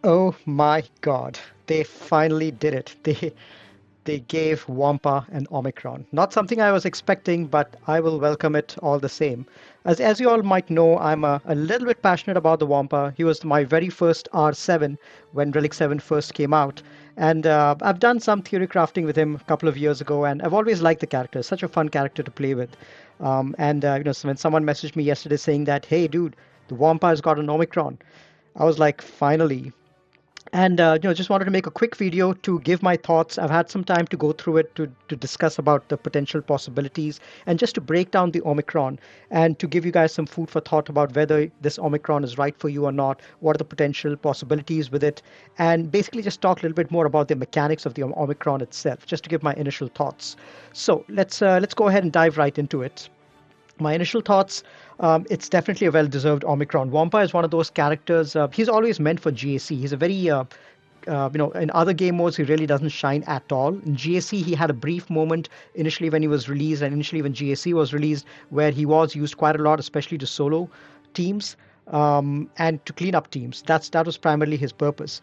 Oh my God, they finally did it. They gave Wampa an Omicron. Not something I was expecting, but I will welcome it all the same. As you all might know, I'm a little bit passionate about the Wampa. He was my very first R7 when Relic 7 first came out. And I've done some theory crafting with him a couple of years ago, and I've always liked the character. Such a fun character to play with. So when someone messaged me yesterday saying that, hey, dude, the Wampa has got an Omicron, I was like, finally. And just wanted to make a quick video to give my thoughts. I've had some time to go through it to discuss about the potential possibilities and just to break down the Omicron and to give you guys some food for thought about whether this Omicron is right for you or not, what are the potential possibilities with it, and basically just talk a little bit more about the mechanics of the Omicron itself, just to give my initial thoughts. So let's go ahead and dive right into it. My initial thoughts, it's definitely a well-deserved Omicron. Wampa is one of those characters. He's always meant for GAC. He's a very, in other game modes, he really doesn't shine at all. In GAC, he had a brief moment initially when he was released, and initially when GAC was released, where he was used quite a lot, especially to solo teams and to clean up teams. That was primarily his purpose.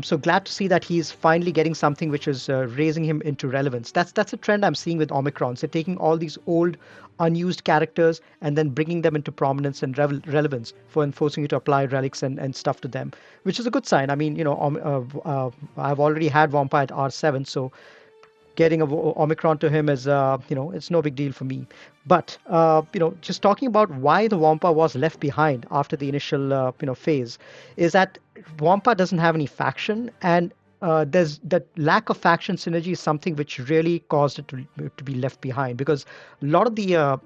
So glad to see that he's finally getting something which is raising him into relevance. That's a trend I'm seeing with Omicron. So taking all these old, unused characters and then bringing them into prominence and relevance for enforcing you to apply relics and stuff to them, which is a good sign. I mean, I've already had Wampa at R7, so getting a Omicron to him is, it's no big deal for me. But, just talking about why the Wampa was left behind after the initial, phase, is that Wampa doesn't have any faction, and there's that lack of faction synergy is something which really caused it to be left behind because a lot of the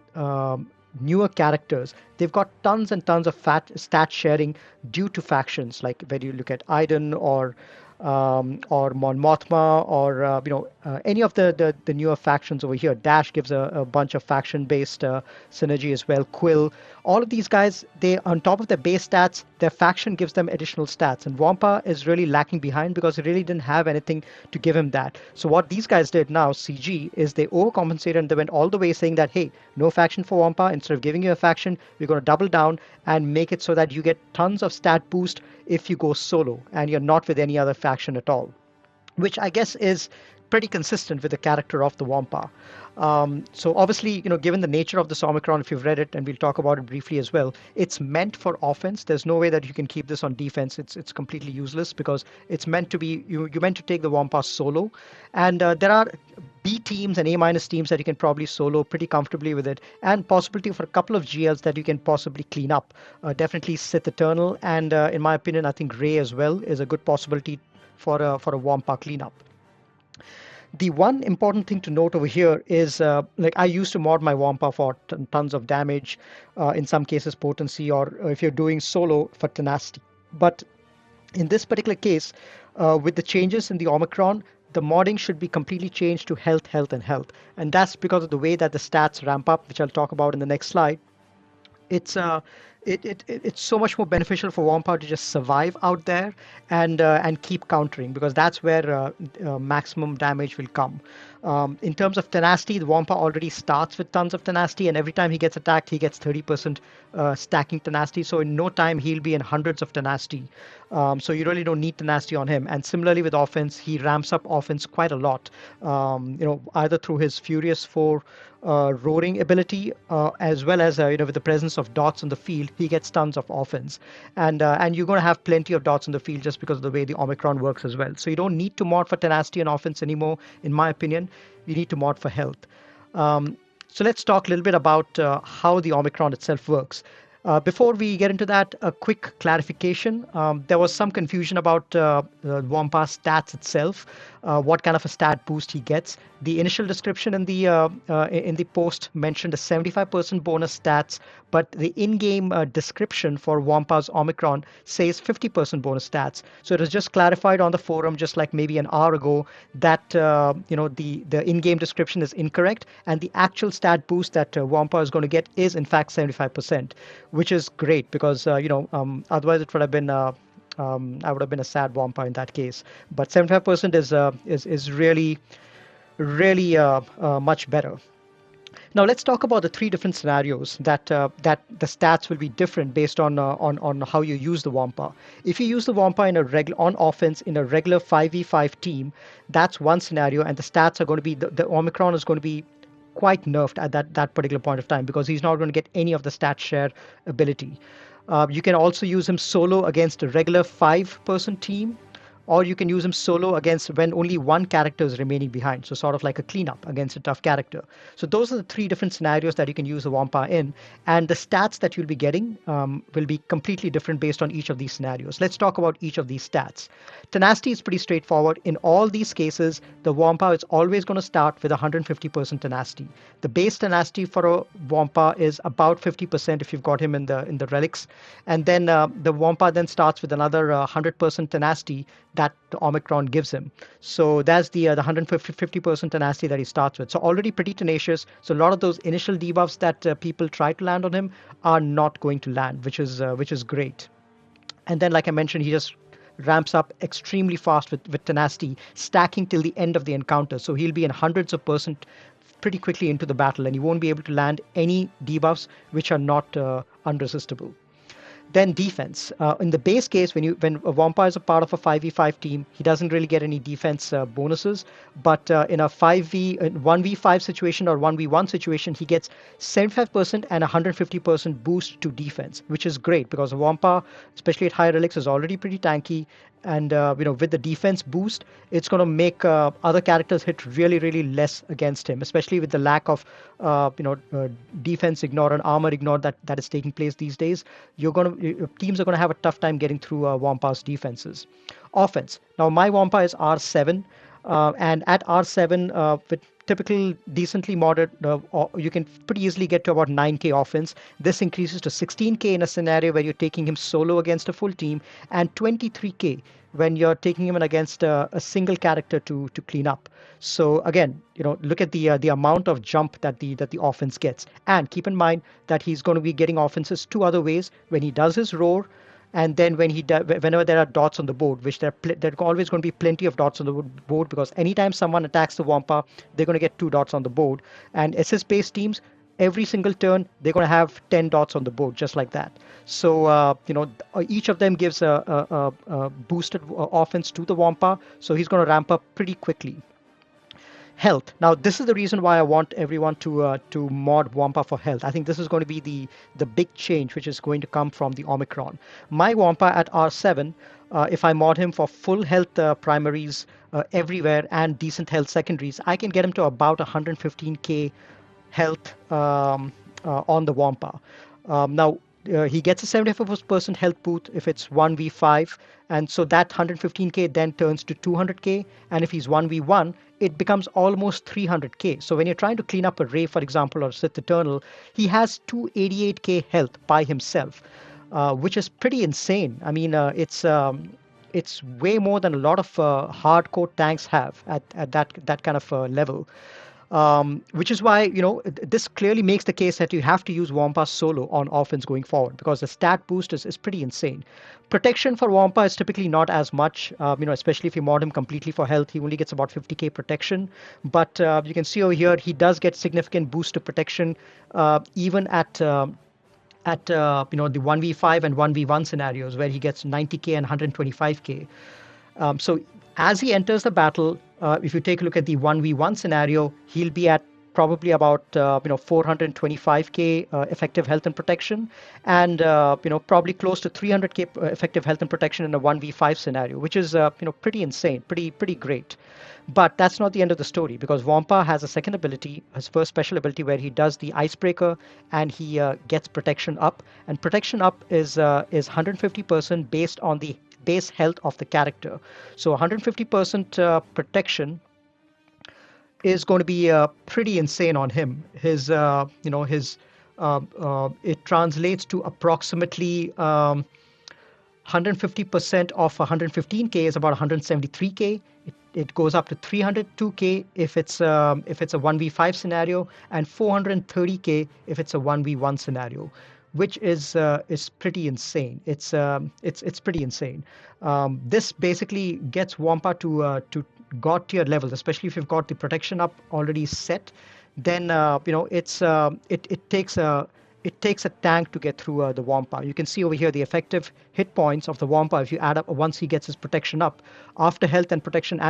newer characters, they've got tons and tons of stat sharing due to factions, like whether you look at Iden or Mon Mothma or any of the newer factions over here. Dash gives a bunch of faction-based synergy as well. Quill, all of these guys, they on top of their base stats, their faction gives them additional stats. And Wampa is really lacking behind because he really didn't have anything to give him that. So what these guys did now, CG, is they overcompensated and they went all the way saying that, hey, no faction for Wampa. Instead of giving you a faction, we're going to double down and make it so that you get tons of stat boost if you go solo and you're not with any other faction at all, which I guess is pretty consistent with the character of the Wampa. So obviously, given the nature of this Omicron, if you've read it, and we'll talk about it briefly as well, it's meant for offense. There's no way that you can keep this on defense. It's completely useless because it's meant to be you're meant to take the Wampa solo, and there are B teams and A minus teams that you can probably solo pretty comfortably with it, and possibility for a couple of GLs that you can possibly clean up. Definitely Sith Eternal, and in my opinion, I think Rey as well is a good possibility for a Wampa cleanup. The one important thing to note over here is like I used to mod my Wampa for tons of damage, in some cases potency, or if you're doing solo for tenacity. But in this particular case, with the changes in the Omicron, the modding should be completely changed to health, health, and health. And that's because of the way that the stats ramp up, which I'll talk about in the next slide. It's so much more beneficial for Wampa to just survive out there and keep countering because that's where maximum damage will come. In terms of tenacity, the Wampa already starts with tons of tenacity, and every time he gets attacked, he gets 30% stacking tenacity. So in no time, he'll be in hundreds of tenacity. So you really don't need tenacity on him. And similarly with offense, he ramps up offense quite a lot. Either through his Furious 4 roaring ability, as well as with the presence of dots on the field, he gets tons of offense, and you're going to have plenty of dots on the field just because of the way the Omicron works as well. So you don't need to mod for tenacity and offense anymore, in my opinion. You need to mod for health. So let's talk a little bit about how the Omicron itself works. Before we get into that, a quick clarification. There was some confusion about Wampa's stats itself, what kind of a stat boost he gets. The initial description in the post mentioned a 75% bonus stats, but the in-game description for Wampa's Omicron says 50% bonus stats. So it was just clarified on the forum, just like maybe an hour ago, that the in-game description is incorrect, and the actual stat boost that Wampa is going to get is in fact 75%, which is great because otherwise it would have been. I would have been a sad Wampa in that case, but 75% is really much better. Now let's talk about the three different scenarios that the stats will be different based on how you use the Wampa. If you use the Wampa in a regular on offense in a regular 5v5 team, that's one scenario, and the stats are going to be the Omicron is going to be quite nerfed at that particular point of time because he's not going to get any of the stat share ability. You can also use him solo against a regular five-person team, or you can use him solo against when only one character is remaining behind. So sort of like a cleanup against a tough character. So those are the three different scenarios that you can use the Wampa in, and the stats that you'll be getting will be completely different based on each of these scenarios. Let's talk about each of these stats. Tenacity is pretty straightforward. In all these cases, the Wampa is always going to start with 150% tenacity. The base tenacity for a Wampa is about 50% if you've got him in the relics, and then the Wampa then starts with another 100% tenacity that the Omicron gives him. So that's the 150% tenacity that he starts with. So already pretty tenacious. So a lot of those initial debuffs that people try to land on him are not going to land, which is great. And then, like I mentioned, he just ramps up extremely fast with tenacity, stacking till the end of the encounter. So he'll be in hundreds of percent pretty quickly into the battle, and he won't be able to land any debuffs which are not unresistible. Then defense. In the base case, when a Wampa is a part of a 5v5 team, he doesn't really get any defense bonuses. But in a 1v5 situation or 1v1 situation, he gets 75% and 150% boost to defense, which is great because a Wampa, especially at high relics, is already pretty tanky. And with the defense boost, it's going to make other characters hit really, really less against him, especially with the lack of defense ignore and armor ignore that is taking place these days. Teams are going to have a tough time getting through Wampa's defenses. Offense. Now my Wampa is R7, and at R7 with typical decently modded, you can pretty easily get to about 9k offense. This increases to 16k in a scenario where you're taking him solo against a full team, and 23k when you're taking him in against a single character to clean up. So again, look at the amount of jump that the offense gets, and keep in mind that he's going to be getting offenses two other ways: when he does his roar, and then whenever there are dots on the board, which there are always going to be plenty of dots on the board, because anytime someone attacks the Wampa, they're going to get 2 dots on the board. And SS-based teams, every single turn, they're going to have 10 dots on the board, just like that. So, each of them gives a boosted offense to the Wampa, so he's going to ramp up pretty quickly. Health. Now, this is the reason why I want everyone to mod Wampa for health. I think this is going to be the big change which is going to come from the Omicron. My Wampa at R7, if I mod him for full health primaries everywhere and decent health secondaries, I can get him to about 115k health on the Wampa. Now, he gets a 75% health boost if it's 1v5, and so that 115k then turns to 200k, and if he's 1v1, it becomes almost 300k. So when you're trying to clean up a Ray, for example, or Sith Eternal, he has 288k health by himself, which is pretty insane. I mean, it's way more than a lot of hardcore tanks have at that kind of level. Which is why, this clearly makes the case that you have to use Wampa solo on offense going forward, because the stat boost is pretty insane. Protection for Wampa is typically not as much, especially if you mod him completely for health. He only gets about 50k protection. But you can see over here, he does get significant boost to protection, even at the 1v5 and 1v1 scenarios where he gets 90k and 125k. So as he enters the battle, if you take a look at the 1v1 scenario, he'll be at probably about 425k effective health and protection, and probably close to 300k effective health and protection in a 1v5 scenario, which is pretty insane, pretty great. But that's not the end of the story, because Wampa has a second ability, his first special ability, where he does the Icebreaker and he gets protection up, and protection up is 150% based on the base health of the character. So 150% protection is going to be pretty insane on him. His it translates to approximately 150% of 115k is about 173k. It goes up to 302k if it's a 1v5 scenario, and 430k if it's a 1v1 scenario, which is pretty insane. It's pretty insane. This basically gets Wampa to god tier levels, especially if you've got the protection up already set. then it takes a tank to get through the Wampa. You can see over here the effective hit points of the Wampa if you add up once he gets his protection up. After health and protection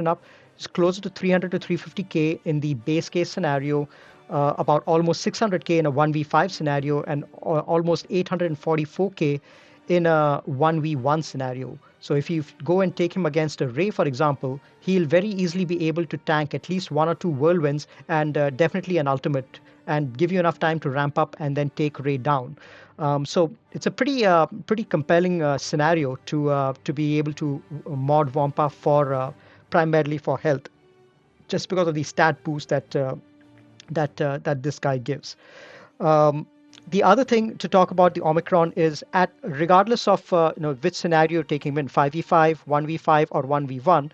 up, it's closer to 300 to 350k in the base case scenario, about almost 600k in a 1v5 scenario, and almost 844k in a 1v1 scenario. So if you go and take him against a Ray, for example, he'll very easily be able to tank at least one or two whirlwinds and definitely an ultimate, and give you enough time to ramp up and then take Ray down. So it's a pretty compelling scenario to be able to mod Wampa for primarily for health, just because of the stat boost that this guy gives. Um, the other thing to talk about the Omicron is, at regardless of which scenario you're taking him in, 5v5, 1v5, or 1v1,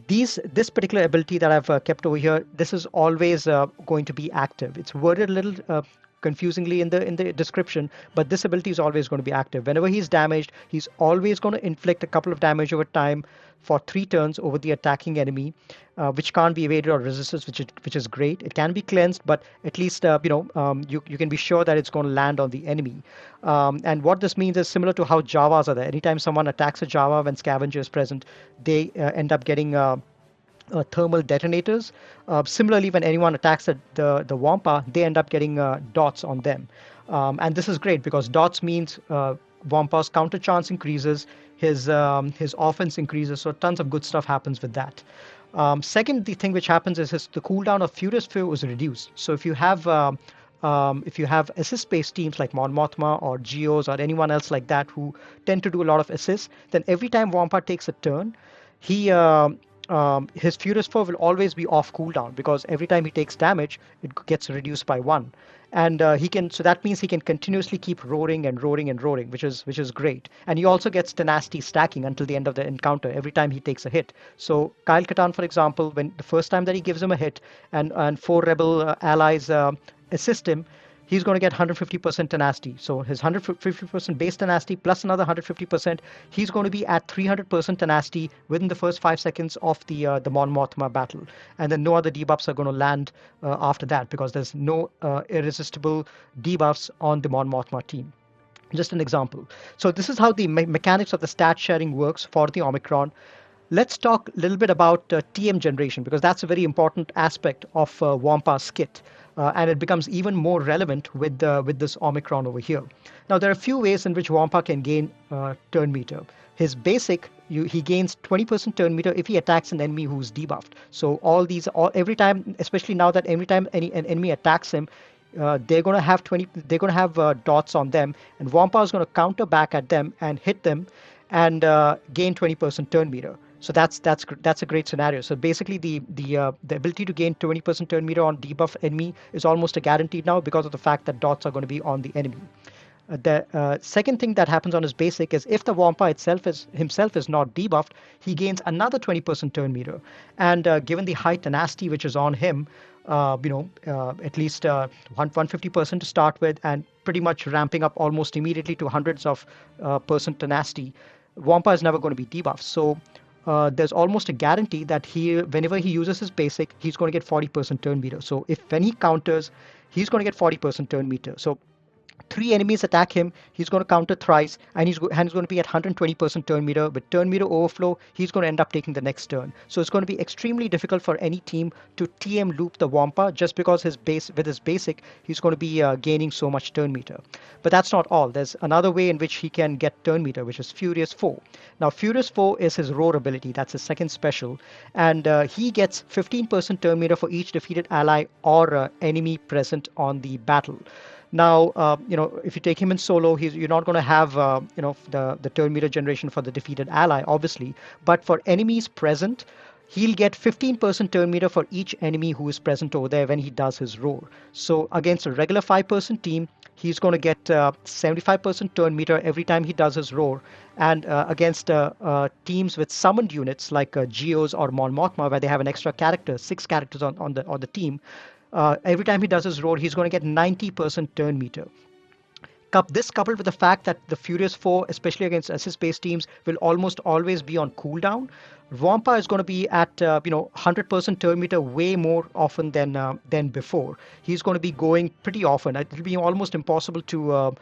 this particular ability that I've kept over here, this is always going to be active. It's worded a little confusingly in the description, but this ability is always going to be active. Whenever he's damaged, he's always going to inflict a couple of damage over time for 3 turns over the attacking enemy, which can't be evaded or resisted, which is great. It can be cleansed, but at least you can be sure that it's going to land on the enemy. And what this means is similar to how Javas are there. Anytime someone attacks a Java when Scavenger is present, they end up getting thermal detonators. Similarly, when anyone attacks the Wampa, they end up getting dots on them. And this is great because dots means Wampa's counter chance increases, his offense increases, so tons of good stuff happens with that. Second, the thing which happens is the cooldown of Furious Foe is reduced. So if you have assist-based teams like Mon Mothma or Geos or anyone else like that who tend to do a lot of assists, then every time Wampa takes a turn, he his Furious Foe will always be off cooldown, because every time he takes damage, it gets reduced by one, and so that means he can continuously keep roaring and roaring and roaring, which is great. And he also gets tenacity stacking until the end of the encounter every time he takes a hit. So Kyle Katarn, for example, when the first time that he gives him a hit, and four rebel allies assist him, he's going to get 150% tenacity. So his 150% base tenacity plus another 150%, he's going to be at 300% tenacity within the first 5 seconds of the Mon Mothma battle. And then no other debuffs are going to land after that, because there's no irresistible debuffs on the Mon Mothma team. Just an example. So this is how the mechanics of the stat sharing works for the Omicron. Let's talk a little bit about TM generation, because that's a very important aspect of Wampa's kit. And it becomes even more relevant with this Omicron over here. Now, there are a few ways in which Wampa can gain turn meter. His basic, he gains 20% turn meter if he attacks an enemy who's debuffed. So every time, especially now that every time an enemy attacks him, they're going to have dots on them, and Wampa is going to counter back at them and hit them and gain 20% turn meter. So that's a great scenario. So basically, the ability to gain 20% turn meter on debuff enemy is almost a guarantee now, because of the fact that dots are going to be on the enemy. The second thing that happens on his basic is, if the Wampa himself is not debuffed, he gains another 20% turn meter. And given the high tenacity which is on him, at least 150% to start with, and pretty much ramping up almost immediately to hundreds of percent tenacity, Wampa is never going to be debuffed. So there's almost a guarantee that whenever he uses his basic, he's going to get 40% turn meter. So when he counters, he's going to get 40% turn meter. So 3 enemies attack him, he's going to counter thrice, and he's going to be at 120% turn meter. With turn meter overflow, he's going to end up taking the next turn. So it's going to be extremely difficult for any team to TM loop the Wampa, just because with his basic, he's going to be gaining so much turn meter. But that's not all. There's another way in which he can get turn meter, which is Furious Foe. Now, Furious Foe is his roar ability. That's his second special, and he gets 15% turn meter for each defeated ally or enemy present on the battle. Now, if you take him in solo, you're not going to have, the turn meter generation for the defeated ally, obviously. But for enemies present, he'll get 15% turn meter for each enemy who is present over there when he does his roar. So against a regular 5-person team, he's going to get 75% turn meter every time he does his roar. And against teams with summoned units like Geos or Mon Mothma, where they have an extra character, 6 characters on the team, every time he does his roar, he's going to get 90% turn meter. This coupled with the fact that the Furious Four, especially against assist-based teams, will almost always be on cooldown. Wampa is going to be at 100% turn meter way more often than before. He's going to be going pretty often. It'll be almost impossible to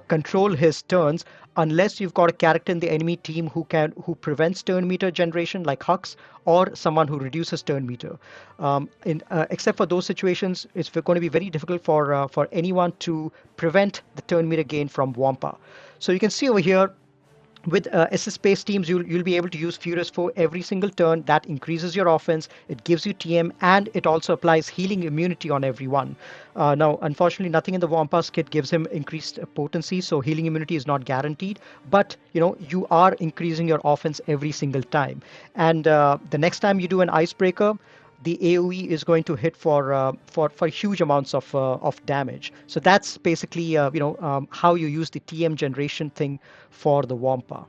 control his turns unless you've got a character in the enemy team who prevents turn meter generation like Hux, or someone who reduces turn meter. Except for those situations, it's going to be very difficult for anyone to prevent the turn meter gain from Wampa. So you can see over here, with SS-based teams, you'll be able to use Furious 4 every single turn. That increases your offense, it gives you TM, and it also applies healing immunity on everyone. Now, unfortunately, nothing in the Wampa's kit gives him increased potency, so healing immunity is not guaranteed. But you are increasing your offense every single time. And the next time you do an icebreaker, the AoE is going to hit for huge amounts of damage. So that's basically how you use the TM generation thing for the Wampa.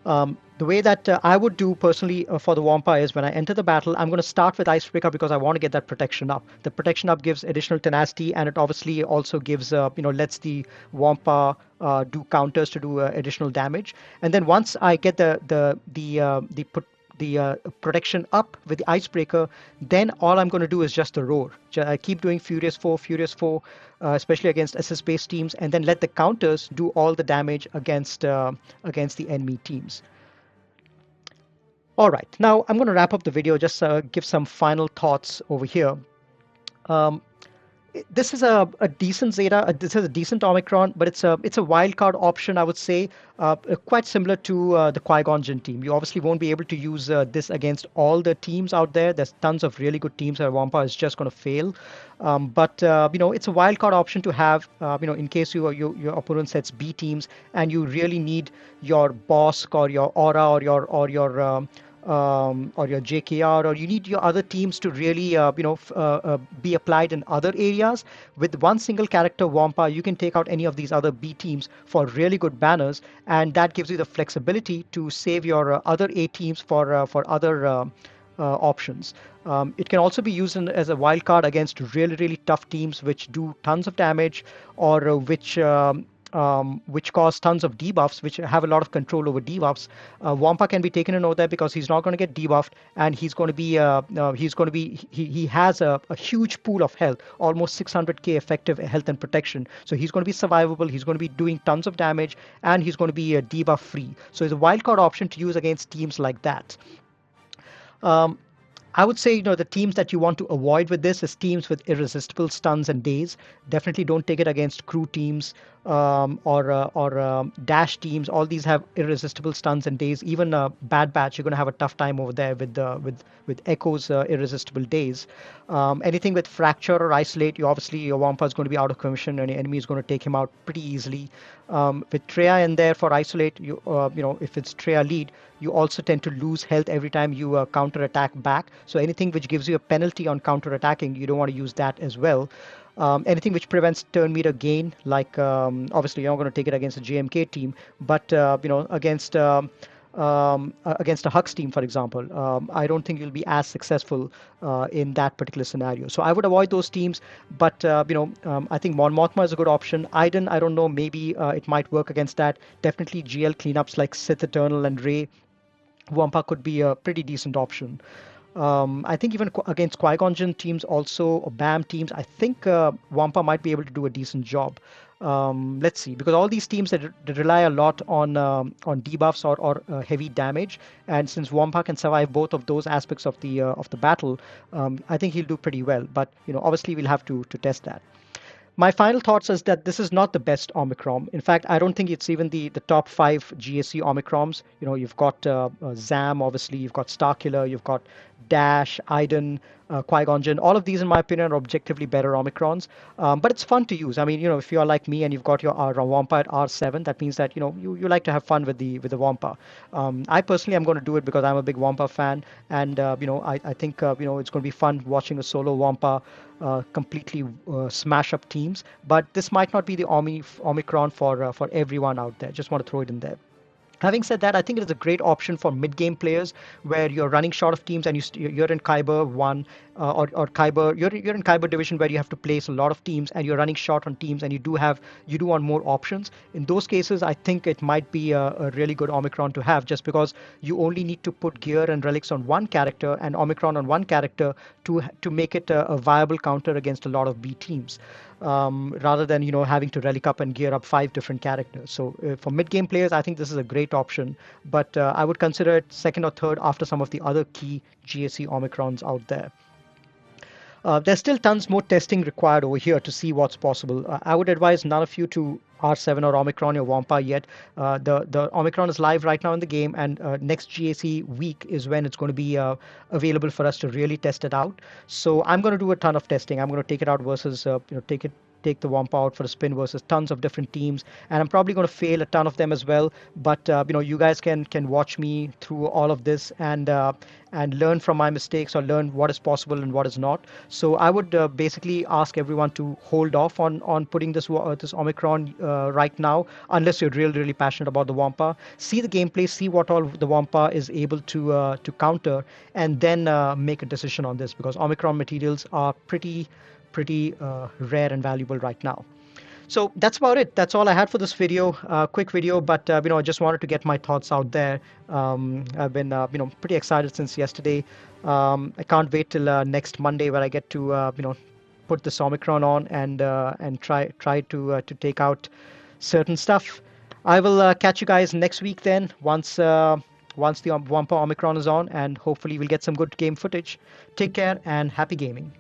The way that I would do personally for the Wampa is when I enter the battle, I'm going to start with Icebreaker because I want to get that protection up. The protection up gives additional tenacity, and it obviously also gives, lets the Wampa do counters to do additional damage. And then once I get the protection up with the icebreaker, then all I'm going to do is just the roar. I keep doing Furious 4, especially against assist-based teams, and then let the counters do all the damage against the enemy teams. All right, now I'm going to wrap up the video, just give some final thoughts over here. This is a decent Zeta. This is a decent Omicron, but it's a wildcard option, I would say, quite similar to the Qui-Gon Jinn team. You obviously won't be able to use this against all the teams out there. There's tons of really good teams where Wampa is just going to fail. But it's a wildcard option to have, in case your opponent sets B teams and you really need your Bosk or your Aura or your JKR, or you need your other teams to really be applied in other areas. With one single character Wampa, you can take out any of these other B teams for really good banners, and that gives you the flexibility to save your other A teams for other options. It can also be used as a wild card against really tough teams which do tons of damage, or which cause tons of debuffs, which have a lot of control over debuffs. Wampa can be taken in over there because he's not going to get debuffed, and he has a huge pool of health, almost 600k effective health and protection. So he's going to be survivable. He's going to be doing tons of damage, and he's going to be debuff free. So it's a wildcard option to use against teams like that. I would say, the teams that you want to avoid with this is teams with irresistible stuns and days. Definitely don't take it against crew teams or dash teams. All these have irresistible stuns and days. Even Bad Batch, you're going to have a tough time over there with Echo's irresistible days. Anything with Fracture or Isolate, your Wampa is going to be out of commission, and your enemy is going to take him out pretty easily. With Treya in there for Isolate, if it's Treya lead, you also tend to lose health every time you counter attack back. So anything which gives you a penalty on counter attacking, you don't want to use that as well. Anything which prevents turn meter gain, like obviously you're not going to take it against a JMK team, but against a Hux team, for example, I don't think you'll be as successful in that particular scenario. So I would avoid those teams, but I think Mon Mothma is a good option. Iden, I don't know, maybe it might work against that. Definitely GL cleanups like Sith Eternal and Rey, Wampa could be a pretty decent option. I think even against Qui-Gon Jinn teams also, or BAM teams, I think Wampa might be able to do a decent job. Let's see, because all these teams that rely a lot on debuffs or heavy damage, and since Wampa can survive both of those aspects of the battle, I think he'll do pretty well. But obviously we'll have to test that. My final thoughts is that this is not the best Omicron. In fact, I don't think it's even the top 5 GSC Omicrons. You've got Zam, obviously, you've got Starkiller, you've got Dash, Iden, Qui-Gon Jinn. All of these, in my opinion, are objectively better Omicrons. But it's fun to use. I mean, if you're like me and you've got your Wampa at R7, that means that, you like to have fun with the Wampa. I personally am going to do it because I'm a big Wampa fan. And, I think, it's going to be fun watching a solo Wampa completely smash up teams. But this might not be the Omicron for everyone out there. Just want to throw it in there. Having said that, I think it is a great option for mid-game players where you're running short of teams and you're in Kyber one or Kyber. You're in Kyber division where you have to place a lot of teams and you're running short on teams and you do want more options. In those cases, I think it might be a really good Omicron to have just because you only need to put gear and relics on one character and Omicron on one character to make it a viable counter against a lot of B teams. Rather than having to relic up and gear up 5 different characters. So for mid-game players, I think this is a great option, but I would consider it second or third after some of the other key GSE Omicrons out there. There's still tons more testing required over here to see what's possible. I would advise none of you to R7 or Omicron or Wampa yet. The Omicron is live right now in the game, and next GAC week is when it's going to be available for us to really test it out. So I'm going to do a ton of testing. I'm going to take it out versus take the Wampa out for a spin versus tons of different teams, and I'm probably going to fail a ton of them as well. But you guys can watch me through all of this and learn from my mistakes or learn what is possible and what is not. So I would basically ask everyone to hold off on putting this Omicron right now, unless you're really passionate about the Wampa. See the gameplay, see what all the Wampa is able to counter, and then make a decision on this because Omicron materials are pretty rare and valuable right now. So that's about it. That's all I had for this video. Quick video, but I just wanted to get my thoughts out there. I've been pretty excited since yesterday. I can't wait till next Monday where I get to put this Omicron on and try to take out certain stuff. I will catch you guys next week then once the Wampa Omicron is on, and hopefully we'll get some good game footage. Take care and happy gaming.